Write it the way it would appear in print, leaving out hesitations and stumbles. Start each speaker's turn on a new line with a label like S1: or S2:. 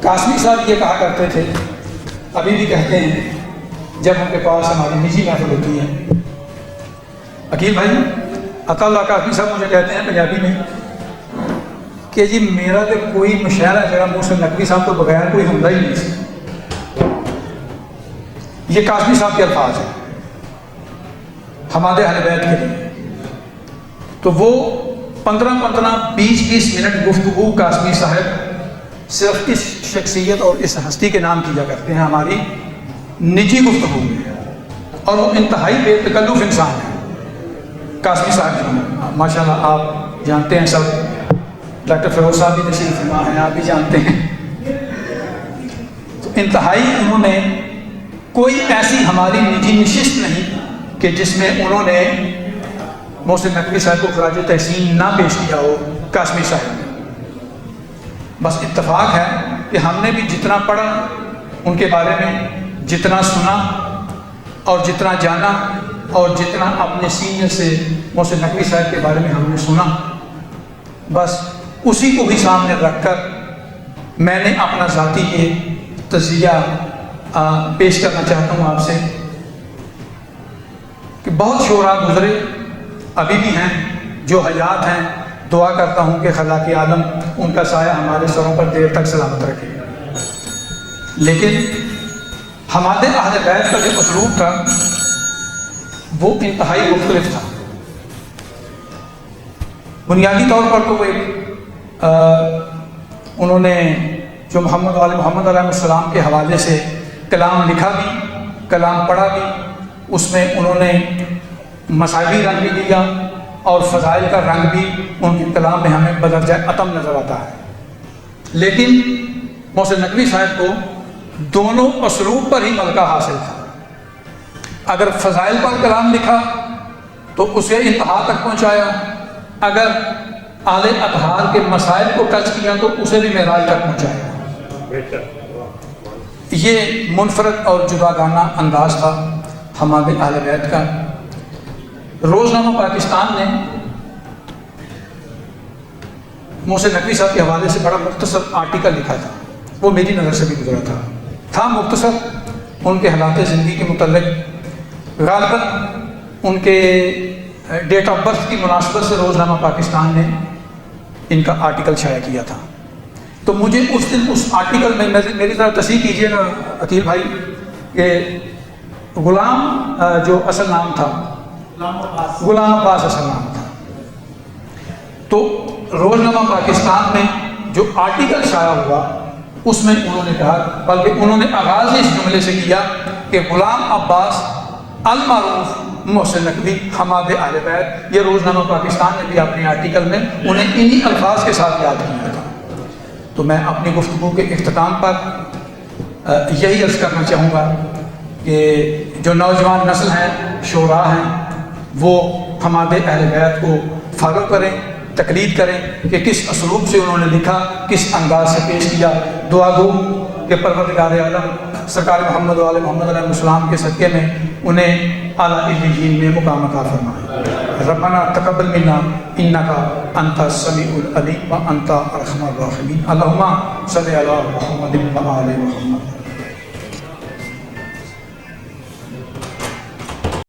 S1: قاسمی صاحب یہ کہا کرتے تھے، ابھی بھی کہتے ہیں جب ان کے پاس ہماری نجی محفل ہوتی ہے، عقیل بھائی عطا اللہ قاسمی صاحب مجھے کہتے ہیں پنجابی میں کہ جی میرا تو کوئی مشاعرہ جگہ محسن نقوی صاحب کو بغیر کوئی ہوتا ہی نہیں سی۔ یہ قاسمی صاحب کے الفاظ ہیں ہمارے اہل بیت کے لیے۔ تو وہ 15-20 منٹ گفتگو قاسمی صاحب صرف اس شخصیت اور اس ہستی کے نام کیا کرتے ہیں ہماری نجی گفتگو میں، اور وہ انتہائی بے تکلف انسان ہے قاسمی صاحب۔ ماشاءاللہ آپ جانتے ہیں سب، ڈاکٹر فیروز صاحب بھی تشریف فرما ہیں، آپ بھی جانتے ہیں۔ تو انتہائی انہوں نے کوئی ایسی ہماری نجی نشست نہیں کہ جس میں انہوں نے محسن نقوی صاحب کو خراج تحسین نہ پیش کیا ہو قاسمی صاحب نے۔ بس اتفاق ہے کہ ہم نے بھی جتنا پڑھا ان کے بارے میں، جتنا سنا اور جتنا جانا اور جتنا اپنے سینئر سے محسن نقوی صاحب کے بارے میں ہم نے سنا، بس اسی کو بھی سامنے رکھ کر میں نے اپنا ذاتی یہ تجزیہ پیش کرنا چاہتا ہوں آپ سے کہ بہت شعراء گزرے، ابھی بھی ہیں جو حیات ہیں، دعا کرتا ہوں کہ خلاق عالم ان کا سایہ ہمارے سروں پر دیر تک سلامت رکھے۔ لیکن ہمارے اہل بیت کا جو اسلوب تھا وہ انتہائی مختلف تھا۔ بنیادی طور پر تو وہ ایک انہوں نے جو محمد علیہ السلام کے حوالے سے کلام لکھا بھی، کلام پڑھا بھی، اس میں انہوں نے مذہبی رنگ بھی دیا اور فضائل کا رنگ بھی ان کے کلام میں ہمیں بدرجہ اتم نظر آتا ہے۔ لیکن محسن نقوی صاحب کو دونوں اسلوب پر ہی ملکہ حاصل تھا۔ اگر فضائل پر کلام لکھا تو اسے انتہا تک پہنچایا، اگر اعلی اطہار کے مسائل کو ٹچ کیا تو اسے بھی معراج تک پہنچایا۔ یہ منفرد اور جداگانہ انداز تھا ہمارے اہل بیت کا۔ روزنامہ پاکستان نے محسن نقوی صاحب کے حوالے سے بڑا مختصر آرٹیکل لکھا تھا، وہ میری نظر سے بھی گزرا تھا مختصر، ان کے حالات زندگی کے متعلق، غالباً ان کے ڈیٹ آف برتھ کی مناسبت سے روزنامہ پاکستان نے ان کا آرٹیکل شائع کیا تھا۔ تو مجھے اس دن اس آرٹیکل میں میری طرف تصحیح کیجیے گا عقیل بھائی کہ غلام جو اصل نام تھا، غلام عباس اصل نام تھا۔ تو روزنامہ پاکستان میں جو آرٹیکل شائع ہوا اس میں انہوں نے کہا، بلکہ انہوں نے آغاز اس جملے سے کیا کہ غلام عباس المعروف محسن نقوی حماد اہل بیت۔ یہ روزنامہ پاکستان نے بھی اپنے آرٹیکل میں انہیں انہی الفاظ کے ساتھ یاد کیا تھا۔ تو میں اپنی گفتگو کے اختتام پر یہی عرض کرنا چاہوں گا کہ جو نوجوان نسل ہے، شعراء ہیں، وہ حماد اہل بیت کو فالو کریں، تقلید کریں کہ کس اسلوب سے انہوں نے لکھا، کس انداز سے پیش کیا۔ دعا گو کہ پروردگار عالم سرکار محمد علیہ السلام کے صدقے میں انہیں اعلیٰ علیین میں مقام عطا فرمائے۔ ربنا تقبل منا انک انت السمیع العلیم وانت ارحم الراحمین۔ اللہم صلی علی محمد و آل محمد۔